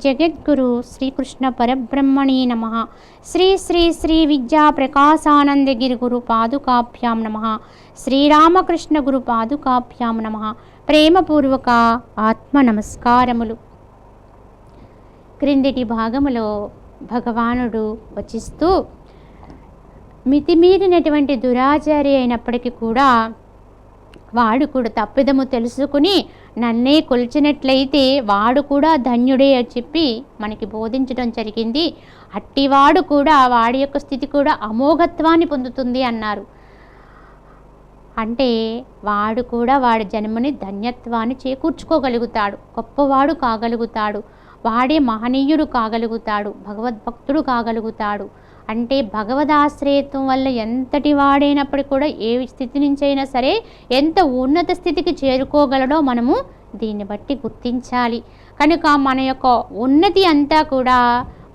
జగద్గురు శ్రీకృష్ణ పరబ్రహ్మణే నమః. శ్రీ శ్రీ శ్రీ విద్యా ప్రకాశానందగిరి గురు పాదుకాభ్యాం నమః. శ్రీరామకృష్ణ గురు పాదుకాభ్యాం నమః. ప్రేమపూర్వక ఆత్మ నమస్కారములు. క్రిందటి భాగములో భగవానుడు వచిస్తూ మితిమీరినటువంటి దురాచారి అయినప్పటికీ కూడా వాడు కూడా తప్పిదము తెలుసుకుని నన్నే కొలిచినట్లయితే వాడు కూడా ధన్యుడే అని చెప్పి మనకి బోధించడం జరిగింది. అట్టివాడు కూడా వాడి యొక్క స్థితి కూడా అమోఘత్వాన్ని పొందుతుంది అన్నారు. అంటే వాడు కూడా వాడి జన్మని ధన్యత్వాన్ని చేకూర్చుకోగలుగుతాడు, గొప్పవాడు కాగలుగుతాడు, వాడే మహనీయుడు కాగలుగుతాడు, భగవద్భక్తుడు కాగలుగుతాడు. అంటే భగవదాశ్రయత్వం వల్ల ఎంతటి వాడైనప్పటికీ కూడా ఏ స్థితి నుంచి అయినా సరే ఎంత ఉన్నత స్థితికి చేరుకోగలడో మనము దీన్ని బట్టి గుర్తించాలి. కనుక మన యొక్క ఉన్నతి అంతా కూడా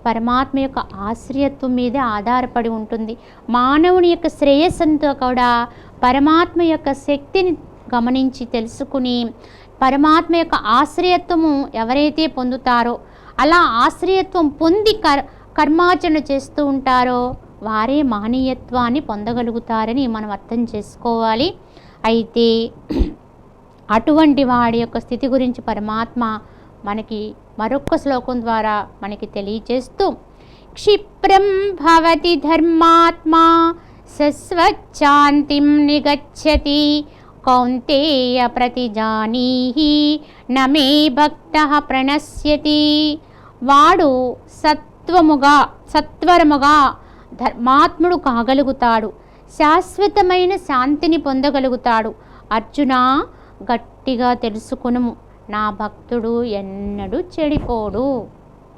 పరమాత్మ యొక్క ఆశ్రయత్వం మీదే ఆధారపడి ఉంటుంది. మానవుని యొక్క శ్రేయస్సుతో కూడా పరమాత్మ యొక్క శక్తిని గమనించి తెలుసుకుని పరమాత్మ యొక్క ఆశ్రయత్వము ఎవరైతే పొందుతారో, అలా ఆశ్రయత్వం పొంది కర్మాచరణ చేస్తూ ఉంటారో వారే మహనీయత్వాన్ని పొందగలుగుతారని మనం అర్థం చేసుకోవాలి. అయితే అటువంటి వాడి యొక్క స్థితి గురించి పరమాత్మ మనకి మరొక శ్లోకం ద్వారా మనకి తెలియచేస్తూ, క్షిప్రం భవతి ధర్మాత్మా సస్వచ్ఛాంతిం నిగచ్చతి కౌంతేయ ప్రతిజానీహి నమే భక్తః ప్రణశ్యతి. వాడు సత్వరముగా ధర్మాత్ముడు కాగలుగుతాడు, శాశ్వతమైన శాంతిని పొందగలుగుతాడు. అర్జున, గట్టిగా తెలుసుకునుము, నా భక్తుడు ఎన్నడూ చెడిపోడు.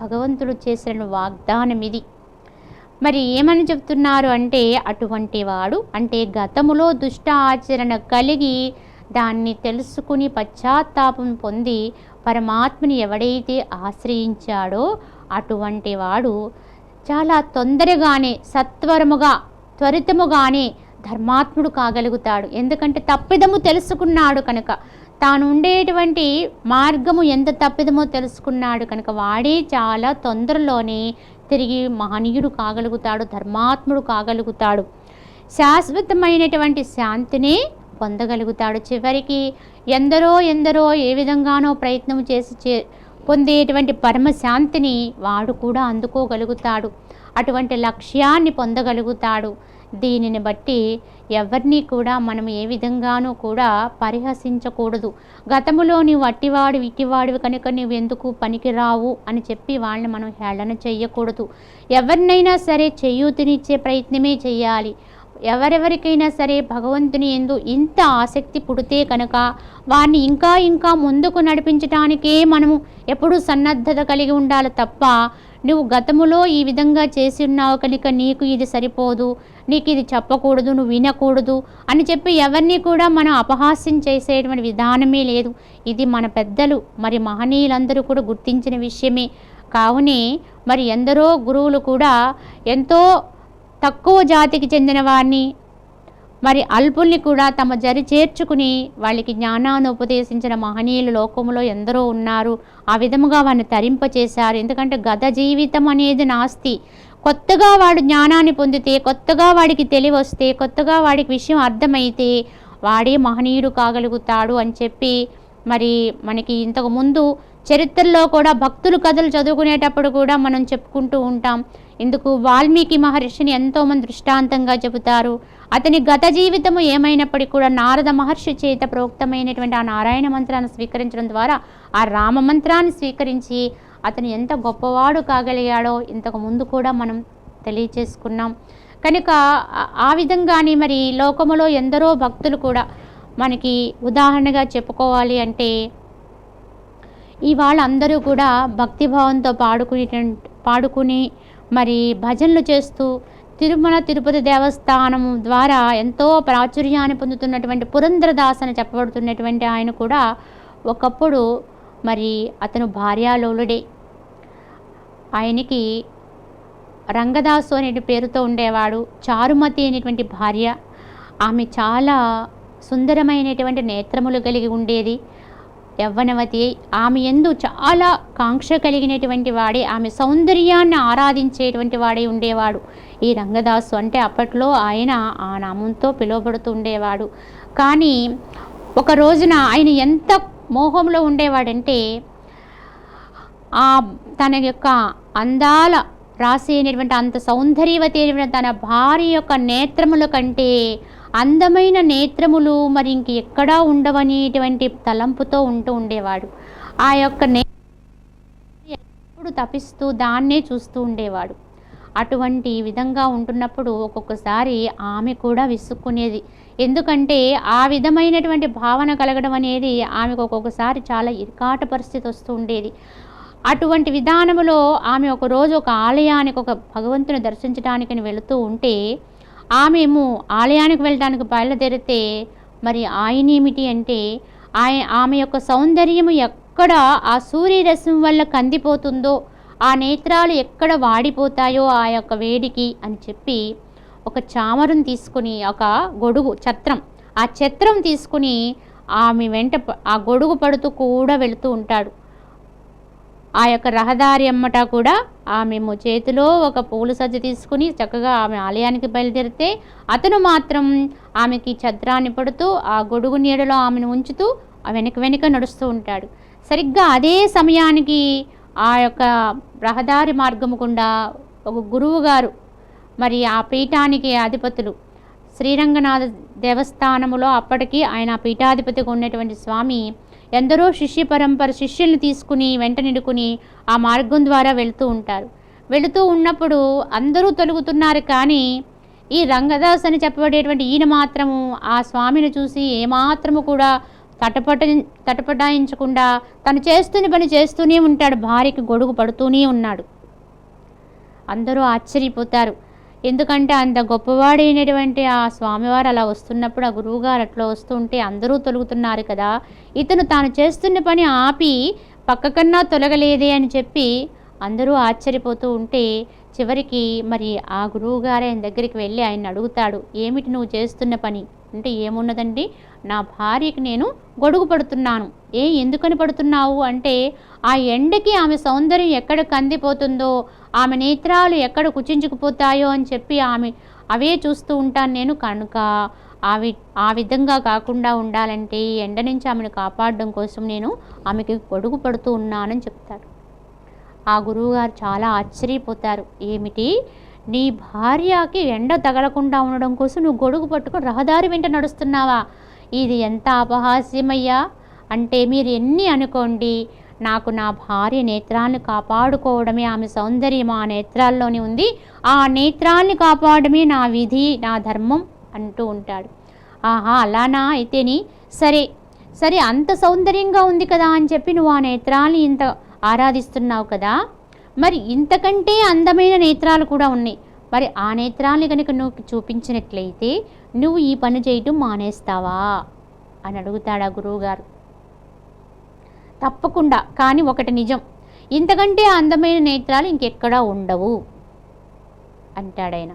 భగవంతుడు చేసిన వాగ్దానం ఇది. మరి ఏమని చెప్తున్నారు అంటే, అటువంటి వాడు అంటే గతములో దుష్ట ఆచరణ కలిగి దాన్ని తెలుసుకుని పశ్చాత్తాపం పొంది పరమాత్మని ఎవడైతే ఆశ్రయించాడో అటువంటి వాడు చాలా తొందరగానే సత్వరముగా త్వరితముగానే ధర్మాత్ముడు కాగలుగుతాడు. ఎందుకంటే తప్పిదము తెలుసుకున్నాడు కనుక, తాను ఉండేటువంటి మార్గము ఎంత తప్పిదమో తెలుసుకున్నాడు కనుక వాడే చాలా తొందరలోనే తిరిగి మహనీయుడు కాగలుగుతాడు, ధర్మాత్ముడు కాగలుగుతాడు, శాశ్వతమైనటువంటి శాంతిని పొందగలుగుతాడు. చివరికి ఎందరో ఏ విధంగానో ప్రయత్నం చేసి పొందేటువంటి పరమశాంతిని వాడు కూడా అందుకోగలుగుతాడు, అటువంటి లక్ష్యాన్ని పొందగలుగుతాడు. దీనిని బట్టి ఎవరిని కూడా మనం ఏ విధంగానూ కూడా పరిహసించకూడదు. గతములో నీవు అట్టివాడు ఇట్టివాడివి కనుక నీవు ఎందుకు పనికిరావు అని చెప్పి వాళ్ళని మనం హేళన చెయ్యకూడదు. ఎవరినైనా సరే చేయూతనిచ్చే ప్రయత్నమే చేయాలి. ఎవరెవరికైనా సరే భగవంతుని యందు ఇంత ఆసక్తి పుడితే కనుక వారిని ఇంకా ముందుకు నడిపించడానికే మనము ఎప్పుడూ సన్నద్ధత కలిగి ఉండాలి తప్ప, నువ్వు గతములో ఈ విధంగా చేసి ఉన్నావు కనుక నీకు ఇది సరిపోదు, నీకు ఇది చెప్పకూడదు, నువ్వు వినకూడదు అని చెప్పి ఎవరిని కూడా మనం అపహాస్యం చేసేటువంటి విధానమే లేదు. ఇది మన పెద్దలు మరి మహనీయులందరూ కూడా గుర్తించిన విషయమే. కావునే మరి ఎందరో గురువులు కూడా ఎంతో తక్కువ జాతికి చెందిన వారిని మరి అల్పుల్ని కూడా తమ జరి చేర్చుకుని వాళ్ళకి జ్ఞానాన్ని ఉపదేశించిన మహనీయులు లోకంలో ఎందరో ఉన్నారు. ఆ విధముగా వారిని తరింపచేశారు. ఎందుకంటే గత జీవితం అనేది నాస్తి. కొత్తగా వాడు జ్ఞానాన్ని పొందితే, కొత్తగా వాడికి తెలివి వస్తే, కొత్తగా వాడికి విషయం అర్థమైతే వాడే మహనీయుడు కాగలుగుతాడు అని చెప్పి మరి మనకి ఇంతకుముందు చరిత్రలో కూడా భక్తులు కథలు చదువుకునేటప్పుడు కూడా మనం చెప్పుకుంటూ ఉంటాం. ఇందుకు వాల్మీకి మహర్షిని ఎంతోమంది దృష్టాంతంగా చెబుతారు. అతని గత జీవితము ఏమైనప్పటికీ కూడా నారద మహర్షి చేత ప్రోక్తమైనటువంటి ఆ నారాయణ మంత్రాన్ని స్వీకరించడం ద్వారా ఆ రామ మంత్రాన్ని స్వీకరించి అతను ఎంత గొప్పవాడు కాగలిగాడో ఇంతకు ముందు కూడా మనం తెలియచేసుకున్నాం. కనుక ఆ విధంగానే మరి లోకములో ఎందరో భక్తులు కూడా మనకి ఉదాహరణగా చెప్పుకోవాలి అంటే ఈ వాళ్ళందరూ కూడా భక్తిభావంతో పాడుకుని మరి భజనలు చేస్తూ తిరుమల తిరుపతి దేవస్థానం ద్వారా ఎంతో ప్రాచుర్యాన్ని పొందుతున్నటువంటి పురంధరదాస్ అని చెప్పబడుతున్నటువంటి ఆయన కూడా ఒకప్పుడు మరి అతను భార్యాలోలుడే. ఆయనకి రంగదాసు అనే పేరుతో ఉండేవాడు. చారుమతి అనేటువంటి భార్య. ఆమె చాలా సుందరమైనటువంటి నేత్రములు కలిగి ఉండేది. యవ్వనవతి, ఆమె యందు చాలా కాంక్ష కలిగినటువంటి వాడే, ఆమె సౌందర్యాన్ని ఆరాధించేటువంటి వాడే ఉండేవాడు ఈ రంగదాసు. అంటే అప్పట్లో ఆయన ఆ నామంతో పిలువబడుతూ ఉండేవాడు. కానీ ఒక రోజున ఆయన ఎంత మోహంలో ఉండేవాడంటే, తన యొక్క అందాల రాసి అయినటువంటి అంత సౌందర్యవతి అయినటువంటి తన భార్య యొక్క నేత్రముల కంటే అందమైన నేత్రములు మరి ఇంక ఎక్కడా ఉండవనేటువంటి తలంపుతో ఉంటూ ఉండేవాడు. ఆ యొక్క ఎప్పుడు తపిస్తూ దాన్నే చూస్తూ ఉండేవాడు. అటువంటి విధంగా ఉంటున్నప్పుడు ఒక్కొక్కసారి ఆమె కూడా విసుక్కునేది. ఎందుకంటే ఆ విధమైనటువంటి భావన కలగడం అనేది ఆమెకు ఒక్కొక్కసారి చాలా ఇరుకాట పరిస్థితి వస్తూ ఉండేది. అటువంటి విధానములో ఆమె ఒకరోజు ఒక ఆలయానికి, ఒక భగవంతుని దర్శించడానికని వెళుతూ ఉంటే, ఆమెము ఆలయానికి వెళ్ళడానికి బయలుదేరితే మరి ఆయన ఏమిటి అంటే, ఆమె యొక్క సౌందర్యము ఎక్కడ ఆ సూర్యరశ్మి వల్ల కందిపోతుందో, ఆ నేత్రాలు ఎక్కడ వాడిపోతాయో ఆ యొక్క వేడికి అని చెప్పి ఒక చామరం తీసుకుని, ఒక గొడుగు ఛత్రం, ఆ ఛత్రం తీసుకుని ఆమె వెంట ఆ గొడుగు పడుతూ కూడా వెళుతూ ఉంటాడు. ఆ యొక్క రహదారి అమ్మట కూడా ఆమె చేతిలో ఒక పూల సజ్జ తీసుకుని చక్కగా ఆమె ఆలయానికి బయలుదేరితే, అతను మాత్రం ఆమెకి ఛత్రాన్ని పడుతూ ఆ గొడుగు నీడలో ఆమెను ఉంచుతూ వెనక నడుస్తూ ఉంటాడు. సరిగ్గా అదే సమయానికి ఆ యొక్క రహదారి మార్గము గుండా ఒక గురువు గారు, మరి ఆ పీఠానికి అధిపతులు, శ్రీరంగనాథ దేవస్థానములో అప్పటికి ఆయన పీఠాధిపతిగా ఉన్నటువంటి స్వామి ఎందరో శిష్య పరంపర శిష్యుల్ని తీసుకుని వెంట నిడుకుని ఆ మార్గం ద్వారా వెళుతూ ఉంటారు. వెళుతూ ఉన్నప్పుడు అందరూ తొలుగుతున్నారు, కానీ ఈ రంగదాస్ అని చెప్పబడేటువంటి ఈయన మాత్రము ఆ స్వామిని చూసి ఏమాత్రము కూడా తటపటాయించకుండా తను చేస్తున్న పని చేస్తూనే ఉంటాడు. భార్యకి గొడుగు పడుతూనే ఉన్నాడు. అందరూ ఆశ్చర్యపోతారు. ఎందుకంటే అంత గొప్పవాడైనటువంటి ఆ స్వామివారు అలా వస్తున్నప్పుడు, ఆ గురువుగారు అట్లా వస్తుంటే అందరూ తొలుగుతున్నారు కదా, ఇతను తాను చేస్తున్న పని ఆపి పక్కకన్నా తొలగలేదే అని చెప్పి అందరూ ఆశ్చర్యపోతూ ఉంటే, చివరికి మరి ఆ గురువుగారు ఆయన దగ్గరికి వెళ్ళి ఆయన అడుగుతాడు, ఏమిటి నువ్వు చేస్తున్న పని అంటే, ఏమున్నదండి, నా భార్యకి నేను గొడుగు పడుతున్నాను. ఎందుకని పడుతున్నావు అంటే, ఆ ఎండకి ఆమె సౌందర్యం ఎక్కడ కందిపోతుందో, ఆమె నేత్రాలు ఎక్కడ కుచించుకుపోతాయో అని చెప్పి అవే చూస్తూ ఉంటాను నేను, కనుక ఆ విధంగా కాకుండా ఉండాలంటే ఎండ నుంచి ఆమెను కాపాడడం కోసం నేను ఆమెకి గొడుగు పడుతూ ఉన్నానని చెప్తాడు. ఆ గురువుగారు చాలా ఆశ్చర్యపోతారు. ఏమిటి, నీ భార్యకి ఎండ తగలకుండా ఉండడం కోసం నువ్వు గొడుగు పట్టుకొని రహదారి వెంట నడుస్తున్నావా? ఇది ఎంత అపహాస్యమయ్యా! అంటే మీరు ఎన్ని అనుకోండి, నాకు నా భార్య నేత్రాలను కాపాడుకోవడమే, ఆమె సౌందర్యం ఆ నేత్రాల్లోనే ఉంది, ఆ నేత్రాల్ని కాపాడమే నా విధి, నా ధర్మం అంటూ ఉంటాడు. ఆహా, అలానా, అయితేని సరే అంత సౌందర్యంగా ఉంది కదా అని చెప్పి నువ్వు ఆ నేత్రాల్ని ఇంత ఆరాధిస్తున్నావు కదా, మరి ఇంతకంటే అందమైన నేత్రాలు కూడా ఉన్నాయి. మరి ఆ నేత్రాల్ని కనుక నువ్వు చూపించినట్లయితే నువ్వు ఈ పని చేయటం మానేస్తావా అని అడుగుతాడు ఆ గురువుగారు. తప్పకుండా, కానీ ఒకటి నిజం, ఇంతకంటే అందమైన నేత్రాలు ఇంకెక్కడా ఉండవు అంటాడాయన.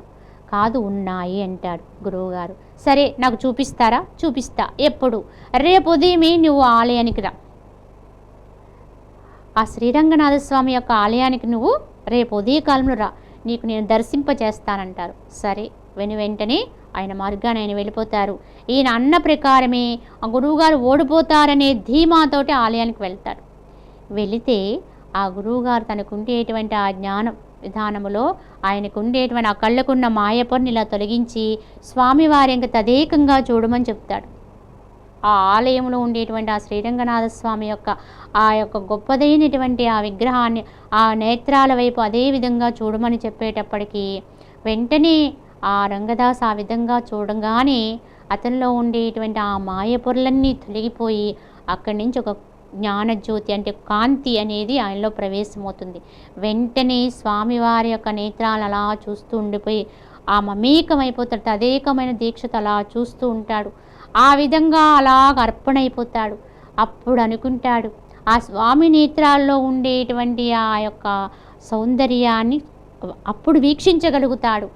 కాదు, ఉన్నాయి అంటాడు గురువుగారు. సరే, నాకు చూపిస్తారా? చూపిస్తా. ఎప్పుడు? రేపు ఉదయమే నువ్వు ఆలయానికి రా, ఆ శ్రీరంగనాథ స్వామి యొక్క ఆలయానికి నువ్వు రేపు ఉదయకాలంలో రా, నీకు నేను దర్శింపచేస్తానంటారు. సరే, వెంటనే ఆయన మార్గాన్ని ఆయన వెళ్ళిపోతారు. ఈయన అన్న ప్రకారమే ఆ గురువుగారు ఓడిపోతారనే ధీమాతోటి ఆలయానికి వెళ్తాడు. వెళితే ఆ గురువుగారు తనకుండేటువంటి ఆ జ్ఞాన విధానములో ఆయనకు ఉండేటువంటి ఆ కళ్ళకున్న మాయపొరని ఇలా తొలగించి స్వామివారి ఇంకా తదేకంగా చూడమని చెప్తాడు. ఆ ఆలయంలో ఉండేటువంటి ఆ శ్రీరంగనాథ స్వామి యొక్క ఆ యొక్క గొప్పదైనటువంటి ఆ విగ్రహాన్ని ఆ నేత్రాల వైపు అదే విధంగా చూడమని చెప్పేటప్పటికీ వెంటనే ఆ రంగదాస్ ఆ విధంగా చూడగానే అతనిలో ఉండేటువంటి ఆ మాయ పొరలన్నీ తొలగిపోయి అక్కడి నుంచి ఒక జ్ఞానజ్యోతి అంటే కాంతి అనేది ఆయనలో ప్రవేశమవుతుంది. వెంటనే స్వామివారి యొక్క నేత్రాలు అలా చూస్తూ ఉండిపోయి ఆ మమేకమైపోతాడు. తదేకమైన దీక్షతో అలా చూస్తూ ఉంటాడు. ఆ విధంగా అలా అర్పణైపోతాడు. అప్పుడు అనుకుంటాడు, ఆ స్వామి నేత్రాల్లో ఉండేటువంటి ఆ యొక్క సౌందర్యాన్ని అప్పుడు వీక్షించగలుగుతాడు.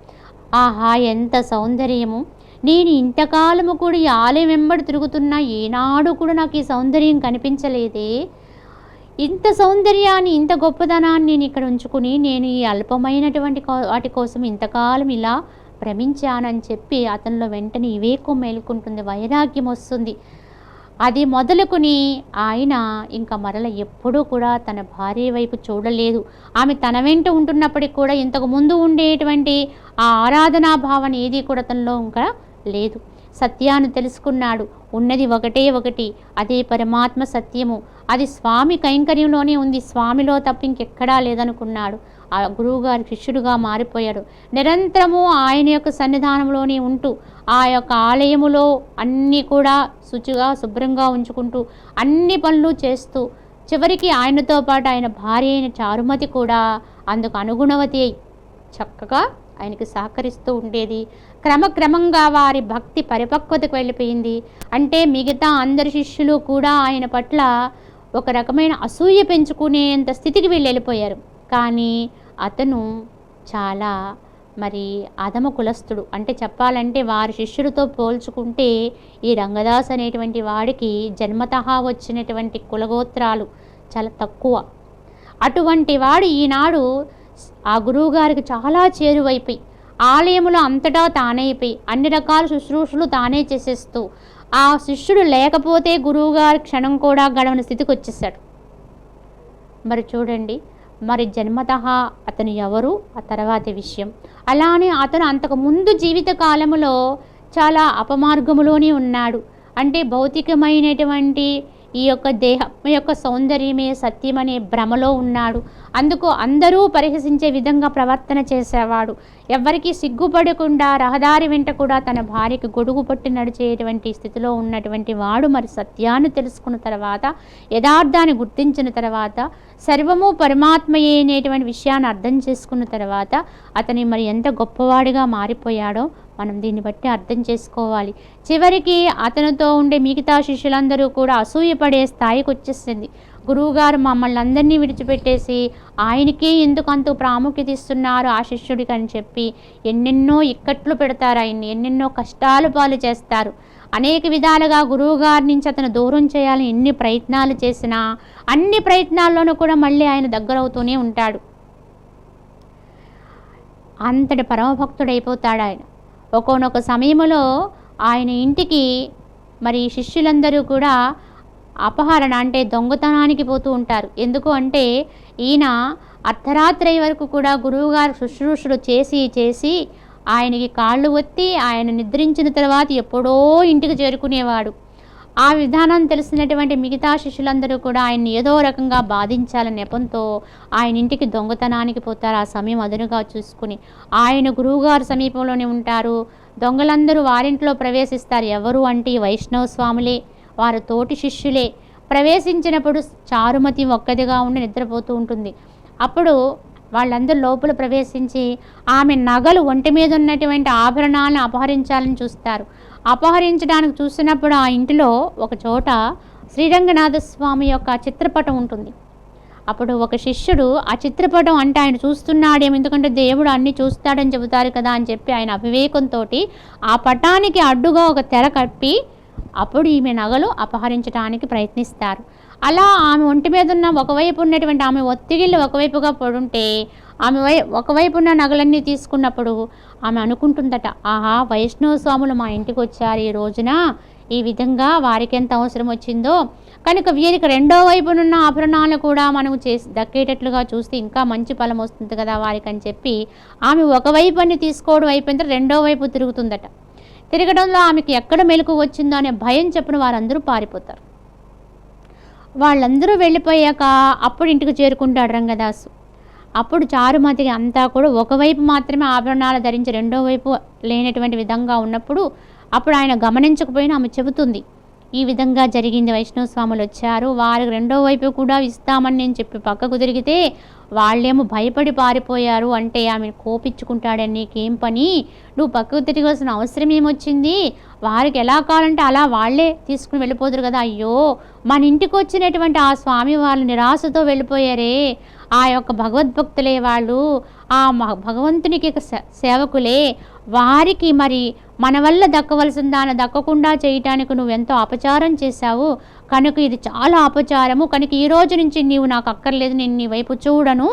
ఆహా, ఎంత సౌందర్యము! నేను ఇంతకాలము కూడా ఈ ఆలయం వెంబడి తిరుగుతున్నా ఏనాడు కూడా నాకు ఈ సౌందర్యం కనిపించలేదే. ఇంత సౌందర్యాన్ని, ఇంత గొప్పదనాన్ని నేను ఇక్కడ ఉంచుకుని నేను ఈ అల్పమైనటువంటి వాటి కోసం ఇంతకాలం ఇలా భ్రమించానని చెప్పి అతనిలో వెంటనే వివేకం మేలుకుంటుంది, వైరాగ్యం వస్తుంది. అది మొదలుకొని ఆయన ఇంకా మరల ఎప్పుడూ కూడా తన భార్య వైపు చూడలేదు. ఆమె తన వెంట ఉంటున్నప్పటికి కూడా ఇంతకు ముందు ఉండేటువంటి ఆ ఆరాధనా భావన ఏది కూడా తనలో ఇంకా లేదు. సత్యాన్ని తెలుసుకున్నాడు. ఉన్నది ఒకటే ఒకటి, అదే పరమాత్మ సత్యము. అది స్వామి కైంకర్యంలోనే ఉంది, స్వామిలో తప్ప ఇంకెక్కడా లేదనుకున్నాడు. ఆ గురువుగారి శిష్యుడుగా మారిపోయాడు. నిరంతరము ఆయన యొక్క సన్నిధానంలోనే ఉంటూ ఆ యొక్క ఆలయములో అన్నీ కూడా శుచిగా శుభ్రంగా ఉంచుకుంటూ అన్ని పనులు చేస్తూ చివరికి ఆయనతో పాటు ఆయన భార్య అయిన చారుమతి కూడా అందుకు అనుగుణవతి అయి చక్కగా ఆయనకి సహకరిస్తూ ఉండేది. క్రమక్రమంగా వారి భక్తి పరిపక్వతకు వెళ్ళిపోయింది. అంటే మిగతా అందరి శిష్యులు కూడా ఆయన పట్ల ఒక రకమైన అసూయ పెంచుకునేంత స్థితికి వీళ్ళు వెళ్ళిపోయారు. కానీ అతను చాలా అధమ కులస్థుడు. అంటే చెప్పాలంటే వారి శిష్యుడితో పోల్చుకుంటే ఈ రంగదాస్ అనేటువంటి వాడికి జన్మతహా వచ్చినటువంటి కులగోత్రాలు చాలా తక్కువ. అటువంటి వాడు ఈనాడు ఆ గురువుగారికి చాలా చేరువైపోయి ఆలయములో అంతటా తానైపోయి అన్ని రకాల శుశ్రూషలు తానే చేసేస్తూ ఆ శిష్యుడు లేకపోతే గురువుగారి క్షణం కూడా గడవని స్థితికి వచ్చేసాడు. మరి చూడండి, జన్మతః అతను ఎవరు ఆ తర్వాతి విషయం. అలానే అతను అంతకు ముందు జీవిత కాలములో చాలా అపమార్గములోనే ఉన్నాడు. అంటే భౌతికమైనటువంటి ఈ యొక్క దేహం యొక్క సౌందర్యమే సత్యమనే భ్రమలో ఉన్నాడు. అందుకు అందరూ పరిహసించే విధంగా ప్రవర్తన చేసేవాడు. ఎవ్వరికీ సిగ్గుపడకుండా రహదారి వెంట కూడా తన భార్యకు గొడుగు పట్టి నడిచేటువంటి స్థితిలో ఉన్నటువంటి వాడు సత్యాన్ని తెలుసుకున్న తర్వాత, యథార్థాన్ని గుర్తించిన తర్వాత, సర్వము పరమాత్మయే అనేటువంటి విషయాన్ని అర్థం చేసుకున్న తర్వాత అతని ఎంత గొప్పవాడిగా మారిపోయాడో మనం దీన్ని బట్టి అర్థం చేసుకోవాలి. చివరికి అతనితో ఉండే మిగతా శిష్యులందరూ కూడా అసూయపడే స్థాయికి వచ్చేసింది. గురువుగారు మమ్మల్ని అందరినీ విడిచిపెట్టేసి ఆయనకే ఎందుకు అంత ప్రాముఖ్యత ఇస్తున్నారు ఆ శిష్యుడికి అని చెప్పి ఎన్నెన్నో ఇక్కట్లు పెడతారు, ఆయన్ని ఎన్నెన్నో కష్టాలు పాలు చేస్తారు. అనేక విధాలుగా గురువుగారి నుంచి అతను దూరం చేయాలని ఎన్ని ప్రయత్నాలు చేసినా అన్ని ప్రయత్నాల్లోనూ కూడా మళ్ళీ ఆయన దగ్గరవుతూనే ఉంటాడు. అంతటి పరమభక్తుడైపోతాడు ఆయన. ఒక్కొక్క సమయంలో ఆయన ఇంటికి శిష్యులందరూ కూడా అపహరణ అంటే దొంగతనానికి పోతూ ఉంటారు. ఎందుకు అంటే ఈయన అర్ధరాత్రి వరకు కూడా గురువుగారు శుశ్రూషలు చేసి ఆయనకి కాళ్ళు ఒత్తి ఆయన నిద్రించిన తర్వాత ఎప్పుడో ఇంటికి చేరుకునేవాడు. ఆ విధానం తెలిసినటువంటి మిగతా శిష్యులందరూ కూడా ఆయన్ని ఏదో రకంగా బాధించాలనే నెపంతో ఆయన ఇంటికి దొంగతనానికి పోతారు. ఆ సమయం అదునుగా చూసుకుని ఆయన గురువుగారు సమీపంలోనే ఉంటారు. దొంగలందరూ వారింట్లో ప్రవేశిస్తారు. ఎవరు అంటే వైష్ణవ స్వాములే, వారి తోటి శిష్యులే. ప్రవేశించినప్పుడు చారుమతి ఒక్కదిగా ఉండి నిద్రపోతూ ఉంటుంది. అప్పుడు వాళ్ళందరూ లోపల ప్రవేశించి ఆమె నగలు ఒంటి మీద ఉన్నటువంటి ఆభరణాలను అపహరించాలని చూస్తారు. అపహరించడానికి చూసినప్పుడు ఆ ఇంటిలో ఒక చోట శ్రీరంగనాథ స్వామి యొక్క చిత్రపటం ఉంటుంది. అప్పుడు ఒక శిష్యుడు ఆ చిత్రపటం అంటే ఆయన చూస్తున్నాడేమో, ఎందుకంటే దేవుడు అన్నీ చూస్తాడని చెబుతారు కదా అని చెప్పి ఆయన అవివేకంతో ఆ పటానికి అడ్డుగా ఒక తెర కప్పి అప్పుడు ఈమె నగలు అపహరించడానికి ప్రయత్నిస్తారు. అలా ఆమె ఒంటి మీద ఉన్న ఒకవైపు ఉన్నటువంటి ఆమె ఒత్తిగిళ్ళు ఒకవైపుగా పడుంటే ఆమె ఒకవైపు ఉన్న నగలన్నీ తీసుకున్నప్పుడు ఆమె అనుకుంటుందట, ఆహా వైష్ణవ స్వాములు మా ఇంటికి వచ్చారు ఈ రోజున, ఈ విధంగా వారికి ఎంత అవసరం వచ్చిందో కనుక వీరికి రెండో వైపునున్న ఆభరణాలు కూడా మనం దక్కేటట్లుగా చూస్తే ఇంకా మంచి ఫలం వస్తుంది కదా వారికి అని చెప్పి ఆమె ఒకవైపు అన్ని తీసుకోవడం అయిపోయిన రెండో వైపు తిరుగుతుందట. తిరగడంలో ఆమెకి ఎక్కడ మెలకు వచ్చిందో అనే భయం చెప్పిన వారందరూ పారిపోతారు. వాళ్ళందరూ వెళ్ళిపోయాక అప్పుడు ఇంటికి చేరుకుంటాడు రంగదాసు. అప్పుడు చారుమతి అంతా కూడా ఒకవైపు మాత్రమే ఆభరణాలు ధరించి రెండో వైపు లేనటువంటి విధంగా ఉన్నప్పుడు అప్పుడు ఆయన గమనించకపోయినా ఆమె చెబుతుంది, ఈ విధంగా జరిగింది, వైష్ణవ స్వాములు వచ్చారు, వారికి రెండో వైపు కూడా ఇస్తామని నేను చెప్పి పక్కకు తిరిగితే వాళ్ళేమో భయపడి పారిపోయారు అంటే ఆమె కోపించుకుంటాడని, నీకేం పని, నువ్వు పక్కకు తిరగాల్సిన అవసరం ఏమొచ్చింది, వారికి ఎలా కావాలంటే అలా వాళ్ళే తీసుకుని వెళ్ళిపోదురు కదా, అయ్యో మన ఇంటికి వచ్చినటువంటి ఆ స్వామి వాళ్ళు నిరాశతో వెళ్ళిపోయారే, ఆ యొక్క భగవద్భక్తులే వాళ్ళు, ఆ భగవంతునికి సేవకులే, వారికి మన వల్ల దక్కవలసిన దాన్ని దక్కకుండా చేయటానికి నువ్వెంతో అపచారం చేశావు, కనుక ఇది చాలా అపచారము, కనుక ఈ రోజు నుంచి నీవు నాకు అక్కర్లేదు, నేను నీ వైపు చూడను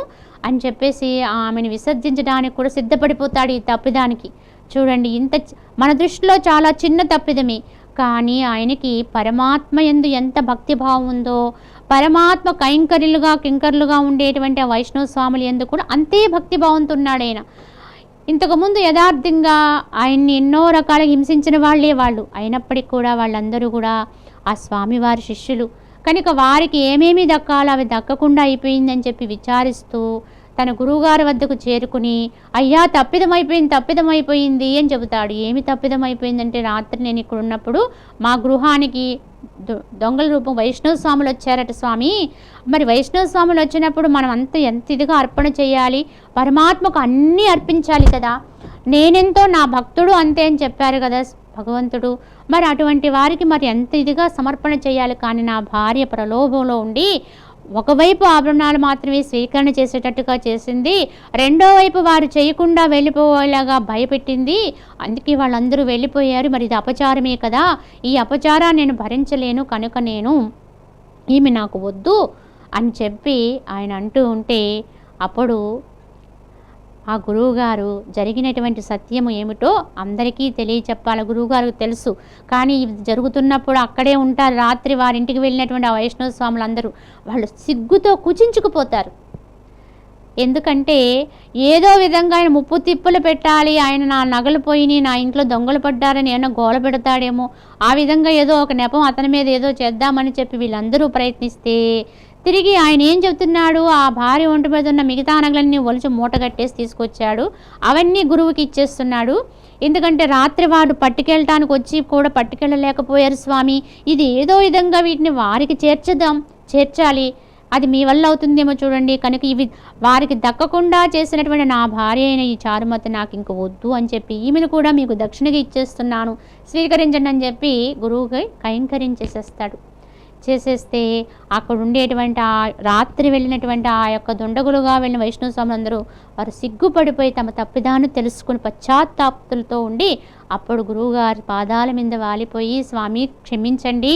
అని చెప్పేసి ఆమెను విసర్జించడానికి కూడా సిద్ధపడిపోతాడు ఈ తప్పిదానికి. చూడండి, ఇంత మన దృష్టిలో చాలా చిన్న తప్పిదమే, కానీ ఆయనకి పరమాత్మ యందు ఎంత భక్తిభావం ఉందో, పరమాత్మ కింకరులుగా ఉండేటువంటి ఆ వైష్ణవ స్వాములు యందు కూడా అంతే భక్తిభావంతో ఉన్నాడు ఆయన. ఇంతకుముందు యథార్థంగా ఆయన్ని ఎన్నో రకాలుగా హింసించిన వాళ్ళు అయినప్పటికీ కూడా వాళ్ళందరూ కూడా ఆ స్వామివారి శిష్యులు కనుక వారికి ఏమేమి దక్కాలో అవి దక్కకుండా అయిపోయిందని చెప్పి విచారిస్తూ తన గురువుగారి వద్దకు చేరుకుని, అయ్యా తప్పిదమైపోయింది అని చెబుతాడు. ఏమి తప్పిదమైపోయిందంటే, రాత్రి నేను ఇక్కడ ఉన్నప్పుడు మా గృహానికి దొంగల రూపం వైష్ణవ స్వాములు వచ్చారట స్వామి. మరి వైష్ణవ స్వాములు వచ్చినప్పుడు మనం ఎంత ఇదిగా అర్పణ చేయాలి, పరమాత్మకు అన్నీ అర్పించాలి కదా, నేనెంతో నా భక్తుడు అంతే అని చెప్పారు కదా భగవంతుడు. మరి అటువంటి వారికి మరి ఎంత ఇదిగా సమర్పణ చేయాలి. కానీ నా భార్య ప్రలోభంలో ఉండి ఒకవైపు ఆభరణాలు మాత్రమే స్వీకరణ చేసేటట్టుగా చేసింది, రెండో వైపు వారు చేయకుండా వెళ్ళిపోయేలాగా భయపెట్టింది, అందుకే వాళ్ళందరూ వెళ్ళిపోయారు. మరి ఇది అపచారమే కదా, ఈ అపచారాన్ని నేను భరించలేను, కనుక ఈమె నాకు వద్దు అని చెప్పి ఆయన అంటూ ఉంటే, అప్పుడు ఆ గురువుగారు జరిగినటువంటి సత్యము ఏమిటో అందరికీ తెలియచెప్పాలి. గురువుగారికి తెలుసు, కానీ ఇది జరుగుతున్నప్పుడు అక్కడే ఉంటారు. రాత్రి వారింటికి వెళ్ళినటువంటి ఆ వైష్ణవ స్వాములు అందరూ వాళ్ళు సిగ్గుతో కుచించుకుపోతారు. ఎందుకంటే ఏదో విధంగా ఆయన ముప్పు తిప్పులు పెట్టాలి, ఆయన నా నగలు పోయి నా ఇంట్లో దొంగలు పడ్డారని ఏమైనా గోల పెడతాడేమో, ఆ విధంగా ఏదో ఒక నెపం అతని మీద ఏదో చేద్దామని చెప్పి వీళ్ళందరూ ప్రయత్నిస్తే, తిరిగి ఆయన ఏం చెబుతున్నాడు, ఆ భార్య ఒంటి మీద ఉన్న మిగతా నగలన్నీ ఒలిచి మూట కట్టేసి తీసుకొచ్చాడు, అవన్నీ గురువుకి ఇచ్చేస్తున్నాడు. ఎందుకంటే రాత్రి వాడు పట్టుకెళ్ళటానికి వచ్చి కూడా పట్టుకెళ్ళలేకపోయారు స్వామి, ఇది ఏదో విధంగా వీటిని వారికి చేర్చాలి, అది మీ వల్ల అవుతుందేమో చూడండి, కనుక ఇవి వారికి దక్కకుండా చేసినటువంటి నా భార్య అయిన ఈ చారుమతి నాకు ఇంక వద్దు అని చెప్పి ఈమెను కూడా మీకు దక్షిణగా ఇచ్చేస్తున్నాను, స్వీకరించండి అని చెప్పి గురువుకి కైంకరించేసేస్తాడు. చేసేస్తే అక్కడ ఉండేటువంటి ఆ రాత్రి వెళ్ళినటువంటి ఆ యొక్క దుండగులుగా వెళ్ళిన వైష్ణవ స్వాములు అందరూ వారు సిగ్గుపడిపోయి తమ తప్పిదాన్ని తెలుసుకుని పశ్చాత్తాపతులతో ఉండి అప్పుడు గురువుగారి పాదాల మీద వాలిపోయి, స్వామి క్షమించండి,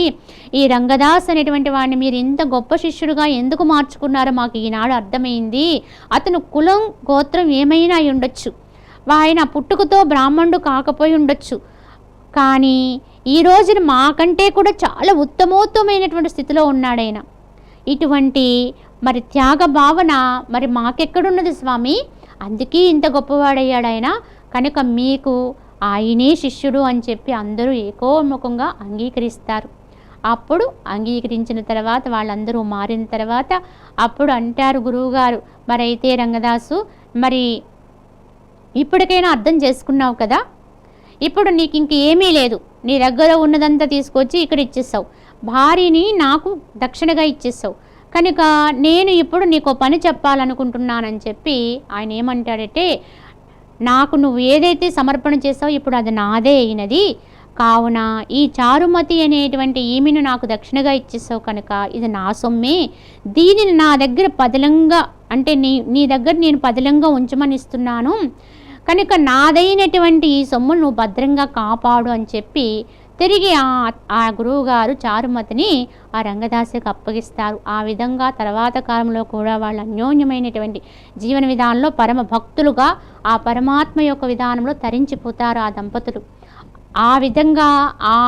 ఈ రంగదాస్ అనేటువంటి వాడిని మీరు ఇంత గొప్ప శిష్యుడుగా ఎందుకు మార్చుకున్నారో మాకు ఈనాడు అర్థమైంది. అతను కులం గోత్రం ఏమైనా అయి ఉండొచ్చు, ఆయన పుట్టుకతో బ్రాహ్మణుడు కాకపోయి ఉండొచ్చు, కానీ ఈ రోజున మాకంటే కూడా చాలా ఉత్తమోత్తమైనటువంటి స్థితిలో ఉన్నాడైనా. ఇటువంటి మరి త్యాగ భావన మరి మాకెక్కడున్నది స్వామి, అందుకే ఇంత గొప్పవాడయ్యాడు ఆయన, కనుక మీకు ఆయనే శిష్యుడు అని చెప్పి అందరూ ఏకోముఖంగా అంగీకరిస్తారు. అప్పుడు అంగీకరించిన తర్వాత వాళ్ళందరూ మారిన తర్వాత అప్పుడు అంటారు గురువుగారు, మరి అయితే రంగదాసు, మరి ఇప్పటికైనా అర్థం చేసుకున్నావు కదా, ఇప్పుడు నీకు ఇంక ఏమీ లేదు, నీ దగ్గర ఉన్నదంతా తీసుకొచ్చి ఇక్కడ ఇచ్చేస్తావు, భార్యని నాకు దక్షిణగా ఇచ్చేస్తావు, కనుక నేను ఇప్పుడు నీకు పని చెప్పాలనుకుంటున్నానని చెప్పి ఆయన ఏమంటాడంటే, నాకు నువ్వు ఏదైతే సమర్పణ చేస్తావో ఇప్పుడు అది నాదే అయినది, కావున ఈ చారుమతి అనేటువంటి ఈమెను నాకు దక్షిణగా ఇచ్చేస్తావు కనుక ఇది నా సొమ్మే, దీనిని నా దగ్గర పదిలంగా అంటే నీ దగ్గర నేను పదిలంగా ఉంచమని ఇస్తున్నాను, కనుక నాదైనటువంటి ఈ సొమ్మును నువ్వు భద్రంగా కాపాడు అని చెప్పి తిరిగి ఆ గురువుగారు చారుమతిని ఆ రంగదాసుకి అప్పగిస్తారు. ఆ విధంగా తర్వాత కాలంలో కూడా వాళ్ళ అన్యోన్యమైనటువంటి జీవన విధానంలో పరమ భక్తులుగా ఆ పరమాత్మ యొక్క విధానంలో తరించిపోతారు ఆ దంపతులు. ఆ విధంగా ఆ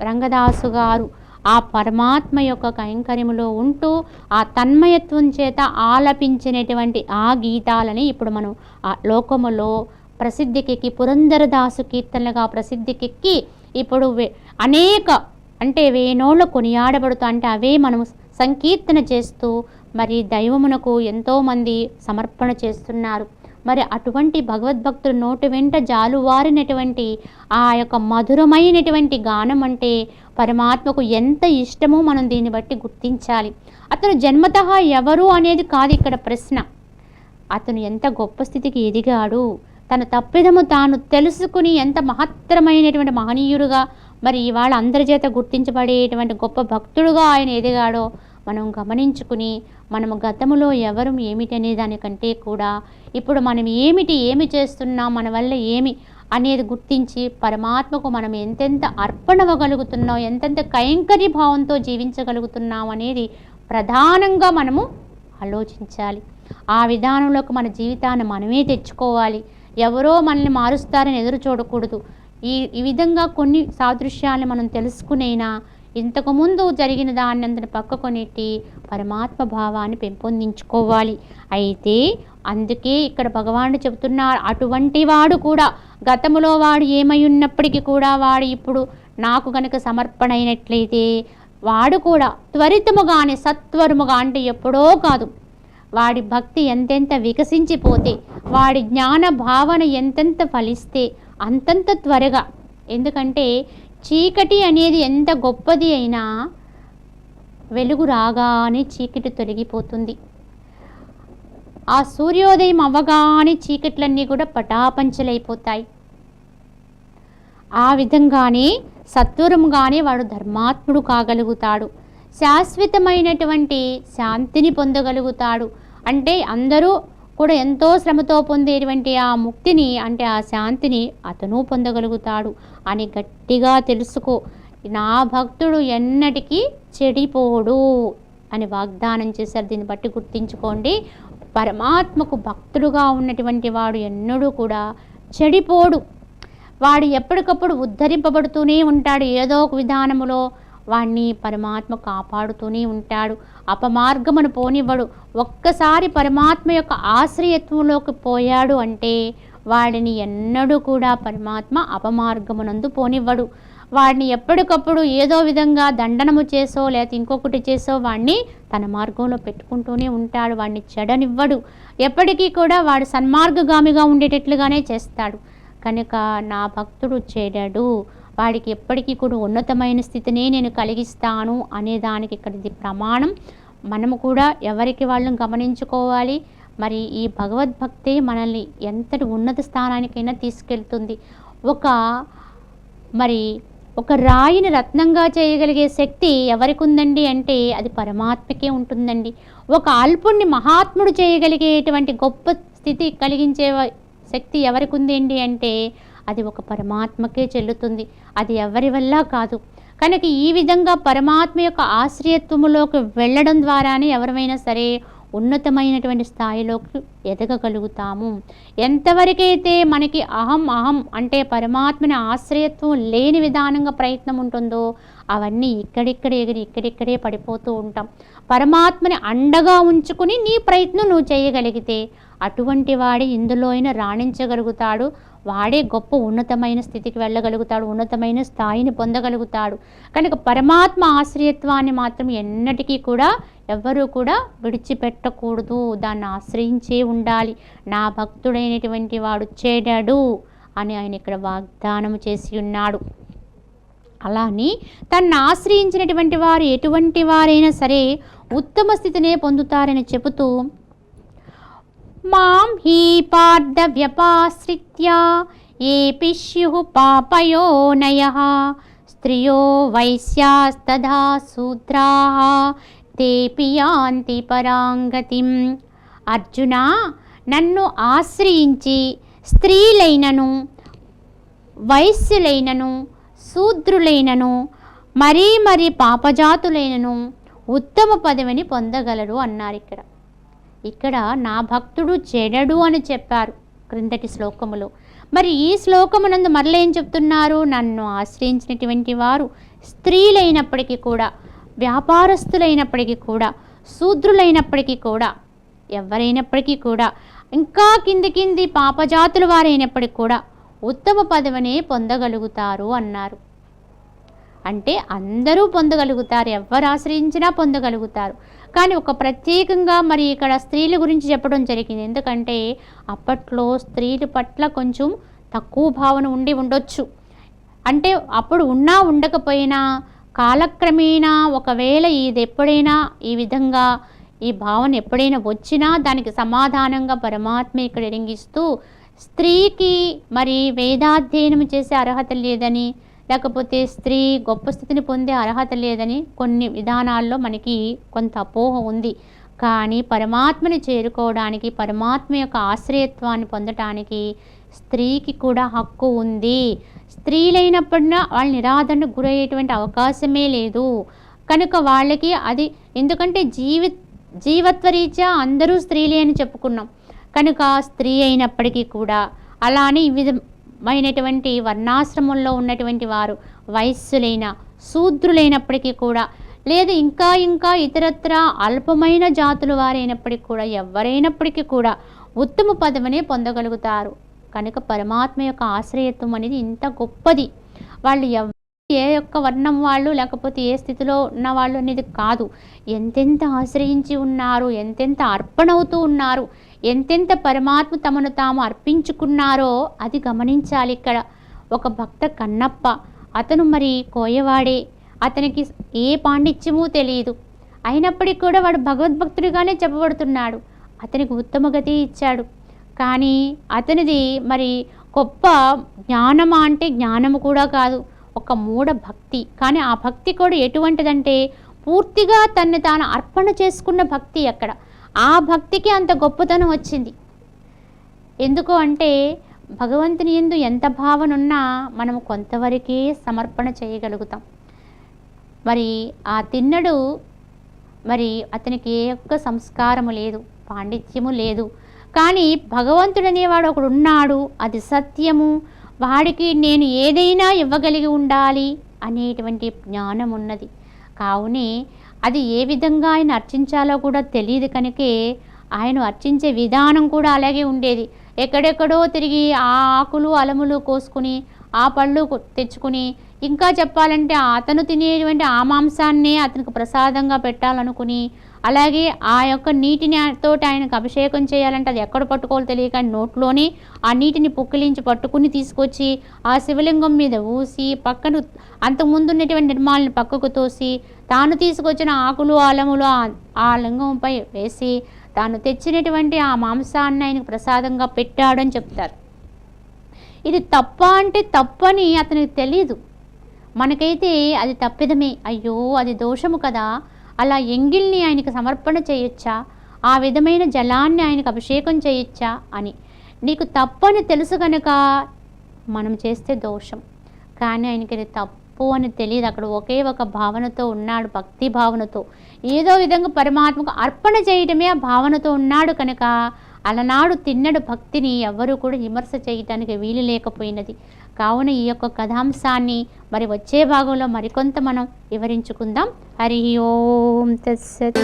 రంగదాసు గారు ఆ పరమాత్మ యొక్క కైంకర్యములో ఉంటూ ఆ తన్మయత్వం చేత ఆలపించినటువంటి ఆ గీతాలని ఇప్పుడు మనం ఆ లోకములో ప్రసిద్ధికెక్కి పురంధరదాసు కీర్తనలుగా ప్రసిద్ధికెక్కి ఇప్పుడు అనేక అంటే వేనోళ్ళు కొనియాడబడుతూ అంటే అవే మనము సంకీర్తన చేస్తూ మరి దైవమునకు ఎంతోమంది సమర్పణ చేస్తున్నారు. మరి అటువంటి భగవద్భక్తులు నోటి వెంట జాలువారినటువంటి ఆ యొక్క మధురమైనటువంటి గానం అంటే పరమాత్మకు ఎంత ఇష్టమో మనం దీన్ని బట్టి గుర్తించాలి. అతను జన్మతః ఎవరు అనేది కాదు ఇక్కడ ప్రశ్న, అతను ఎంత గొప్ప స్థితికి ఎదిగాడు, తన తప్పిదము తాను తెలుసుకుని ఎంత మహత్తరమైనటువంటి మహనీయుడుగా మరి ఇవాళ అందరి చేత గుర్తించబడేటువంటి గొప్ప భక్తుడుగా ఆయన ఎదిగాడో మనం గమనించుకుని మనము గతములో ఎవరు ఏమిటి అనే దానికంటే కూడా ఇప్పుడు మనం ఏమి చేస్తున్నాం, మన వల్ల ఏమి అనేది గుర్తించి పరమాత్మకు మనం ఎంతెంత అర్పణవ్వగలుగుతున్నాం, ఎంతెంత కైంకర్య భావంతో జీవించగలుగుతున్నాం అనేది ప్రధానంగా మనము ఆలోచించాలి. ఆ విధానంలోకి మన జీవితాన్ని మనమే తెచ్చుకోవాలి. ఎవరో మనల్ని మారుస్తారని ఎదురు చూడకూడదు. ఈ విధంగా కొన్ని సాదృశ్యాలను మనం తెలుసుకునైనా ఇంతకుముందు జరిగిన దాన్ని అంతని పక్కకు నెట్టి పరమాత్మ భావాన్ని పెంపొందించుకోవాలి. అయితే అందుకే ఇక్కడ భగవానుడు చెబుతున్నారు, అటువంటి వాడు కూడా గతములో వాడు ఏమై ఉన్నప్పటికీ కూడా వాడు ఇప్పుడు నాకు గనక సమర్పణ అయినట్లయితే వాడు కూడా త్వరితముగానే సత్వరముగా, అంటే ఎప్పుడో కాదు, వాడి భక్తి ఎంతెంత వికసించిపోతే, వాడి జ్ఞాన భావన ఎంతెంత ఫలిస్తే అంతంత త్వరగా. ఎందుకంటే చీకటి అనేది ఎంత గొప్పది అయినా వెలుగు రాగానే చీకటి తొలగిపోతుంది. ఆ సూర్యోదయం అవ్వగానే చీకట్లన్నీ కూడా పటాపంచలైపోతాయి. ఆ విధంగానే సత్వరముగానే వాడు ధర్మాత్ముడు కాగలుగుతాడు, శాశ్వతమైనటువంటి శాంతిని పొందగలుగుతాడు. అంటే అందరూ కూడా ఎంతో శ్రమతో పొందేటువంటి ఆ ముక్తిని, అంటే ఆ శాంతిని అతను పొందగలుగుతాడు అని గట్టిగా తెలుసుకో. నా భక్తుడు ఎన్నటికీ చెడిపోడు అని వాగ్దానం చేశారు. దీన్ని బట్టి గుర్తించుకోండి, పరమాత్మకు భక్తుడుగా ఉన్నటువంటి వాడు ఎన్నడూ కూడా చెడిపోడు. వాడు ఎప్పటికప్పుడు ఉద్ధరింపబడుతూనే ఉంటాడు. ఏదో ఒక విధానములో వాణ్ణి పరమాత్మ కాపాడుతూనే ఉంటాడు, అపమార్గమును పోనివ్వడు. ఒక్కసారి పరమాత్మ యొక్క ఆశ్రయత్వంలోకి పోయాడు అంటే వాడిని ఎన్నడూ కూడా పరమాత్మ అపమార్గమునందు పోనివ్వడు. వాడిని ఎప్పటికప్పుడు ఏదో విధంగా దండనము చేసో లేకపోతే ఇంకొకటి చేసో వాడిని తన మార్గంలో పెట్టుకుంటూనే ఉంటాడు. వాడిని చెడనివ్వడు. ఎప్పటికీ కూడా వాడు సన్మార్గగామిగా ఉండేటట్లుగానే చేస్తాడు. కనుక నా భక్తుడు చెడడు, వాడికి ఎప్పటికీ కూడా ఉన్నతమైన స్థితినే నేను కలిగిస్తాను అనేదానికి ఇక్కడ ఇది ప్రమాణం. మనము కూడా ఎవరికి వాళ్ళని గమనించుకోవాలి. మరి ఈ భగవద్భక్తే మనల్ని ఎంతటి ఉన్నత స్థానానికైనా తీసుకెళ్తుంది. ఒక రాయిని రత్నంగా చేయగలిగే శక్తి ఎవరికి ఉందండి అంటే అది పరమాత్మకే ఉంటుందండి. ఒక అల్పుణ్ణి మహాత్ముడు చేయగలిగేటువంటి గొప్ప స్థితి కలిగించే శక్తి ఎవరికి ఉందండి అంటే అది ఒక పరమాత్మకే చెల్లుతుంది, అది ఎవరి వల్ల కాదు. కనుక ఈ విధంగా పరమాత్మ యొక్క ఆశ్రయత్వములోకి వెళ్ళడం ద్వారానే ఎవరైనా సరే ఉన్నతమైనటువంటి స్థాయిలోకి ఎదగగలుగుతాము. ఎంతవరకైతే మనకి అహం అంటే పరమాత్మని ఆశ్రయత్వం లేని విధానంగా ప్రయత్నం ఉంటుందో అవన్నీ ఇక్కడిక్కడే పడిపోతూ ఉంటాం. పరమాత్మని అండగా ఉంచుకుని నీ ప్రయత్నం నువ్వు చేయగలిగితే అటువంటి వాడే ఇందులో అయినా రాణించగలుగుతాడు. వాడే గొప్ప ఉన్నతమైన స్థితికి వెళ్ళగలుగుతాడు, ఉన్నతమైన స్థాయిని పొందగలుగుతాడు. కనుక పరమాత్మ ఆశ్రయత్వాన్ని మాత్రం ఎన్నటికీ కూడా ఎవ్వరూ కూడా విడిచిపెట్టకూడదు, దాన్ని ఆశ్రయించే ఉండాలి. నా భక్తుడైనటువంటి వాడు చెడడు అని ఆయన ఇక్కడ వాగ్దానం చేసి ఉన్నాడు. అలాని తన్ను ఆశ్రయించినటువంటి వారు ఎటువంటి వారైనా సరే ఉత్తమ స్థితినే పొందుతారని చెబుతూ మాం హీ పార్థ వ్యపాశ్రిత్య ఏపి స్యుః పాపయోనయః స్త్రియో వైశ్యాస్తథా శూద్రాః తేపి యాంతి పరాంగతిం. అర్జున, నన్ను ఆశ్రయించి స్త్రీలైనను వైశ్యులైనను శూద్రులైనను మరీ పాపజాతులైనను ఉత్తమ పదవిని పొందగలరు అన్నారు. ఇక్కడ నా భక్తుడు చెడడు అని చెప్పారు క్రిందటి శ్లోకములో. మరి ఈ శ్లోకమునందు మరల ఏం చెప్తున్నారు? నన్ను ఆశ్రయించినటువంటి వారు స్త్రీలైనప్పటికీ కూడా, వ్యాపారస్తులైనప్పటికీ కూడా, శూద్రులైనప్పటికీ కూడా, ఎవరైనప్పటికీ కూడా, ఇంకా కింది పాపజాతుల వారైనప్పటికీ కూడా ఉత్తమ పదవిని పొందగలుగుతారు అన్నారు. అంటే అందరూ పొందగలుగుతారు, ఎవరు ఆశ్రయించినా పొందగలుగుతారు. కానీ ఒక ప్రత్యేకంగా మరి ఇక్కడ స్త్రీల గురించి చెప్పడం జరిగింది. ఎందుకంటే అప్పట్లో స్త్రీల పట్ల కొంచెం తక్కువ భావన ఉండొచ్చు. అంటే అప్పుడు ఉన్నా ఉండకపోయినా కాలక్రమేణా ఒకవేళ ఇది ఎప్పుడైనా ఈ విధంగా ఈ భావన ఎప్పుడైనా వచ్చినా దానికి సమాధానంగా పరమాత్మ ఇక్కడ ఎరింగిస్తూ స్త్రీకి మరి వేదాధ్యయనం చేసే అర్హత లేదని, లేకపోతే స్త్రీ గొప్ప స్థితిని పొందే అర్హత లేదని కొన్ని విధానాల్లో మనకి కొంత అపోహ ఉంది. కానీ పరమాత్మని చేరుకోవడానికి, పరమాత్మ యొక్క ఆశ్రయత్వాన్ని పొందటానికి స్త్రీకి కూడా హక్కు ఉంది. స్త్రీలైనప్పుడున వాళ్ళు నిరాదరణకు గురయ్యేటువంటి అవకాశమే లేదు. కనుక వాళ్ళకి అది, ఎందుకంటే జీవత్వరీత్యా అందరూ స్త్రీలే అని చెప్పుకున్నాం కనుక స్త్రీ అయినప్పటికీ కూడా, అలానే ఈ విధమైనటువంటి వర్ణాశ్రమంలో ఉన్నటువంటి వారు వైశ్యులైన శూద్రులైనప్పటికీ కూడా, లేదు ఇంకా ఇతరత్ర అల్పమైన జాతుల వారైనప్పటికీ కూడా, ఎవరైనప్పటికీ కూడా ఉత్తమ పదవినే పొందగలుగుతారు. కనుక పరమాత్మ యొక్క ఆశ్రయత్వం అనేది ఇంత గొప్పది. వాళ్ళు ఏ యొక్క వర్ణం వాళ్ళు, లేకపోతే ఏ స్థితిలో ఉన్నవాళ్ళు అనేది కాదు, ఎంతెంత ఆశ్రయించి ఉన్నారు, ఎంతెంత అర్పణవుతూ ఉన్నారు, ఎంతెంత పరమాత్మ తమను తాము అర్పించుకున్నారో అది గమనించాలి. ఇక్కడ ఒక భక్త కన్నప్ప, అతను మరి కోయవాడే, అతనికి ఏ పాండిత్యమూ తెలియదు, అయినప్పటికీ కూడా వాడు భగవద్భక్తుడిగానే చెప్పబడుతున్నాడు. అతనికి ఉత్తమ గతి ఇచ్చాడు. కానీ అతనిది మరి గొప్ప జ్ఞానమా అంటే జ్ఞానము కూడా కాదు, ఒక మూఢ భక్తి. కానీ ఆ భక్తి కూడా ఎటువంటిదంటే పూర్తిగా తన్ని తాను అర్పణ చేసుకున్న భక్తి. అక్కడ ఆ భక్తికి అంత గొప్పతనం వచ్చింది. ఎందుకు అంటే భగవంతుని యందు ఎంత భావన ఉన్నా మనము కొంతవరకే సమర్పణ చేయగలుగుతాం. మరి ఆ తిన్నడు మరి అతనికి ఏ ఒక్క సంస్కారము లేదు, పాండిత్యము లేదు, కానీ భగవంతుడు అనేవాడు ఒకడు ఉన్నాడు, అది సత్యము, వాడికి నేను ఏదైనా ఇవ్వగలిగి ఉండాలి అనేటువంటి జ్ఞానం ఉన్నది. కావునే అది ఏ విధంగా ఆయన అర్చించాలో కూడా తెలియదు కనుకే ఆయన అర్చించే విధానం కూడా అలాగే ఉండేది. ఎక్కడెక్కడో తిరిగి ఆ ఆకులు అలములు కోసుకుని ఆ పళ్ళు తెచ్చుకుని, ఇంకా చెప్పాలంటే అతను తినేటువంటి ఆ మాంసాన్నే అతనికి ప్రసాదంగా పెట్టాలనుకుని, అలాగే ఆ యొక్క నీటిని తోటి ఆయనకు అభిషేకం చేయాలంటే అది ఎక్కడ పట్టుకోవాలో తెలియక నోట్లోనే ఆ నీటిని పుక్కిలించి పట్టుకుని తీసుకొచ్చి ఆ శివలింగం మీద ఊసి పక్కన అంతకుముందు ఉన్నటువంటి నిర్మాలను పక్కకు తోసి తాను తీసుకొచ్చిన ఆకులు అలములు ఆ లింగంపై వేసి తాను తెచ్చినటువంటి ఆ మాంసాన్ని ఆయనకు ప్రసాదంగా పెట్టాడని చెప్తారు. ఇది తప్ప అంటే తప్పని అతనికి తెలీదు. మనకైతే అది తప్పిదమే, అయ్యో అది దోషము కదా, అలా ఎంగిల్ని ఆయనకు సమర్పణ చేయొచ్చా, ఆ విధమైన జలాన్ని ఆయనకు అభిషేకం చేయొచ్చా అని నీకు తప్పని తెలుసు కనుక మనం చేస్తే దోషం. కానీ ఆయనకి అది తప్పు అని తెలియదు. అక్కడ ఒకే ఒక భావనతో ఉన్నాడు, భక్తి భావనతో ఏదో విధంగా పరమాత్మకు అర్పణ చేయటమే ఆ భావనతో ఉన్నాడు కనుక అలనాడు తిన్నడు భక్తిని ఎవ్వరూ కూడా విమర్శ చేయటానికి వీలు లేకపోయినది. కావున ఈ యొక్క కథాంశాన్ని మరి వచ్చే భాగంలో మరికొంత మనం వివరించుకుందాం. హరి ఓం తత్సత్.